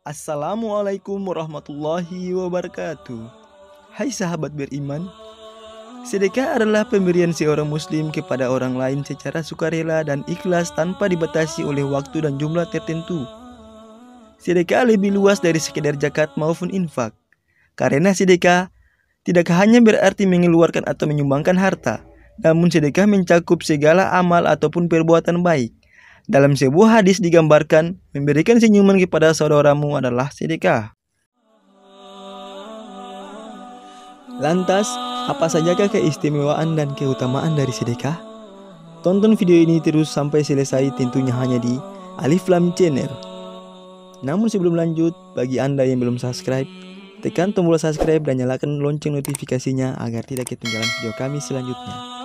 Assalamualaikum warahmatullahi wabarakatuh. Hai sahabat beriman, sedekah adalah pemberian seorang muslim kepada orang lain secara sukarela dan ikhlas tanpa dibatasi oleh waktu dan jumlah tertentu. Sedekah lebih luas dari sekedar zakat maupun infak. Karena sedekah tidak hanya berarti mengeluarkan atau menyumbangkan harta, namun sedekah mencakup segala amal ataupun perbuatan baik. Dalam sebuah hadis digambarkan, memberikan senyuman kepada saudaramu adalah sedekah. Lantas, apa sajakah keistimewaan dan keutamaan dari sedekah? Tonton video ini terus sampai selesai, tentunya hanya di Alif Lam Channel. Namun sebelum lanjut, bagi Anda yang belum subscribe, tekan tombol subscribe dan nyalakan lonceng notifikasinya agar tidak ketinggalan video kami selanjutnya.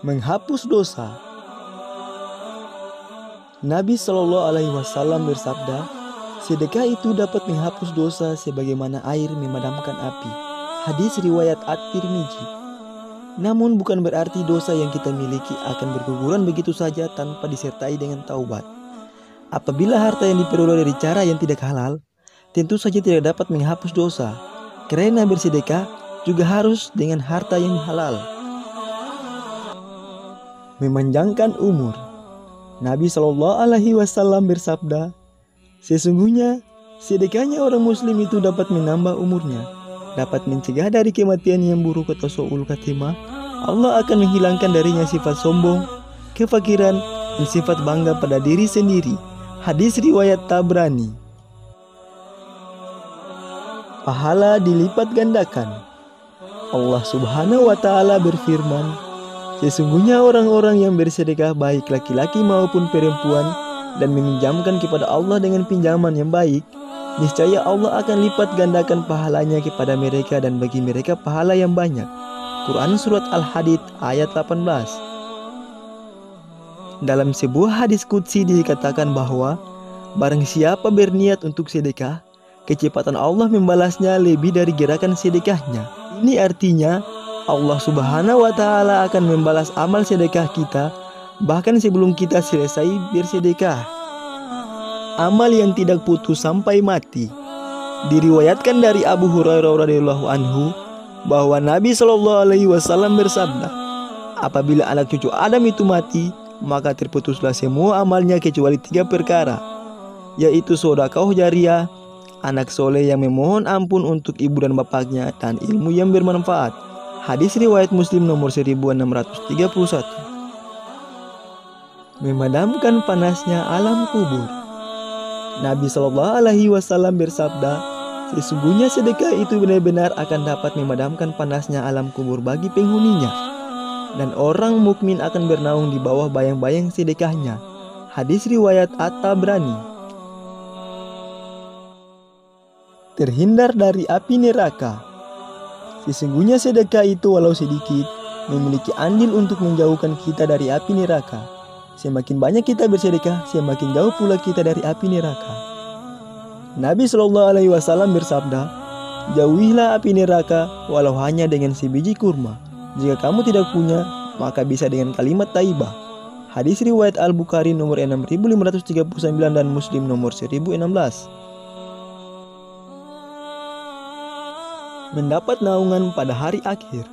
Menghapus dosa. Nabi Shallallahu Alaihi Wasallam bersabda, sedekah itu dapat menghapus dosa sebagaimana air memadamkan api. Hadis riwayat At-Tirmidzi. Namun bukan berarti dosa yang kita miliki akan berguguran begitu saja tanpa disertai dengan taubat. Apabila harta yang diperoleh dari cara yang tidak halal, tentu saja tidak dapat menghapus dosa. Karena bersedekah juga harus dengan harta yang halal. Memanjangkan umur. Nabi Shallallahu Alaihi Wasallam bersabda, sesungguhnya sedekahnya orang muslim itu dapat menambah umurnya, dapat mencegah dari kematian yang buruk atau su'ul khatimah. Allah akan menghilangkan darinya sifat sombong, kefakiran, dan sifat bangga pada diri sendiri. Hadis riwayat Tabrani. Pahala dilipat gandakan. Allah Subhanahu wa Ta'ala berfirman, sesungguhnya orang-orang yang bersedekah baik laki-laki maupun perempuan dan meminjamkan kepada Allah dengan pinjaman yang baik, niscaya Allah akan lipat gandakan pahalanya kepada mereka dan bagi mereka pahala yang banyak. Quran Surat Al-Hadid ayat 18. Dalam sebuah hadis qudsi dikatakan bahwa barang siapa berniat untuk sedekah, kecepatan Allah membalasnya lebih dari gerakan sedekahnya. Ini artinya Allah Subhanahu wa Ta'ala akan membalas amal sedekah kita bahkan sebelum kita selesai bersedekah. Amal yang tidak putus sampai mati. Diriwayatkan dari Abu Hurairah radhiyallahu anhu bahwa Nabi Shallallahu Alaihi Wasallam bersabda, apabila anak cucu Adam itu mati, maka terputuslah semua amalnya kecuali 3 perkara, yaitu sedekah jariyah, anak soleh yang memohon ampun untuk ibu dan bapaknya, dan ilmu yang bermanfaat. Hadis riwayat Muslim nomor 1631. Memadamkan panasnya alam kubur. Nabi Shallallahu Alaihi Wasallam bersabda, sesungguhnya sedekah itu benar-benar akan dapat memadamkan panasnya alam kubur bagi penghuninya, dan orang mukmin akan bernaung di bawah bayang-bayang sedekahnya. Hadis riwayat At-Tabrani. Terhindar dari api neraka. Sesungguhnya sedekah itu walau sedikit memiliki andil untuk menjauhkan kita dari api neraka. Semakin banyak kita bersedekah, semakin jauh pula kita dari api neraka. Nabi Shallallahu Alaihi Wasallam bersabda, jauhilah api neraka walau hanya dengan sebiji kurma. Jika kamu tidak punya, maka bisa dengan kalimat taibah. Hadis riwayat Al-Bukhari nomor 6539 dan Muslim nomor 1016. Mendapat naungan pada hari akhir.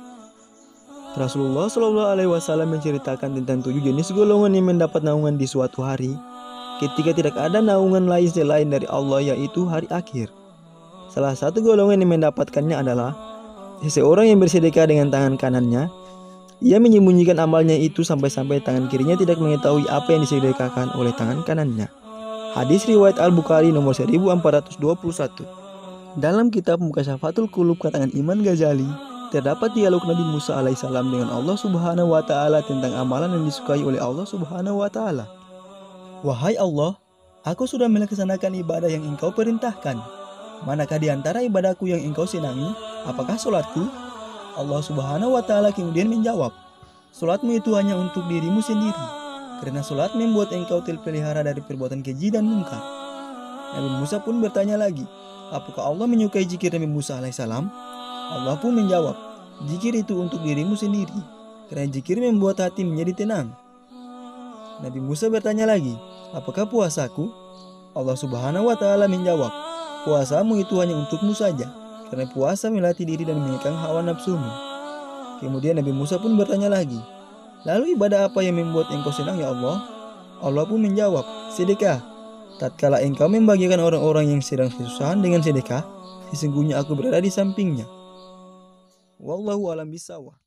Rasulullah Shallallahu Alaihi Wasallam menceritakan tentang 7 jenis golongan yang mendapat naungan di suatu hari, ketika tidak ada naungan lain selain dari Allah, yaitu hari akhir. Salah satu golongan yang mendapatkannya adalah seseorang yang bersedekah dengan tangan kanannya. Ia menyembunyikan amalnya itu sampai-sampai tangan kirinya tidak mengetahui apa yang disedekahkan oleh tangan kanannya. Hadis riwayat Al-Bukhari nomor 1421. Dalam kitab Mukashafatul Qulub karangan Imam Ghazali, terdapat dialog Nabi Musa alaihissalam dengan Allah Subhanahu wa Ta'ala tentang amalan yang disukai oleh Allah Subhanahu wa Ta'ala. Wahai Allah, aku sudah melaksanakan ibadah yang engkau perintahkan. Manakah di antara ibadahku yang engkau senangi? Apakah sholatku? Allah Subhanahu wa Ta'ala kemudian menjawab, sholatmu itu hanya untuk dirimu sendiri, karena sholat membuat engkau terpelihara dari perbuatan keji dan mungkar. Nabi Musa pun bertanya lagi, apakah Allah menyukai zikir Nabi Musa alaihissalam? Allah pun menjawab, zikir itu untuk dirimu sendiri, karena zikir membuat hati menjadi tenang. Nabi Musa bertanya lagi, apakah puasaku? Allah Subhanahu wa Ta'ala menjawab, puasamu itu hanya untukmu saja, karena puasa melatih diri dan mengekang hawa nafsumu. Kemudian Nabi Musa pun bertanya lagi, lalu ibadah apa yang membuat engkau senang ya Allah? Allah pun menjawab, sedekah. Tatkala engkau membagikan orang-orang yang sedang kesusahan dengan sedekah, sesungguhnya aku berada di sampingnya. Wallahu a'lam bishawab.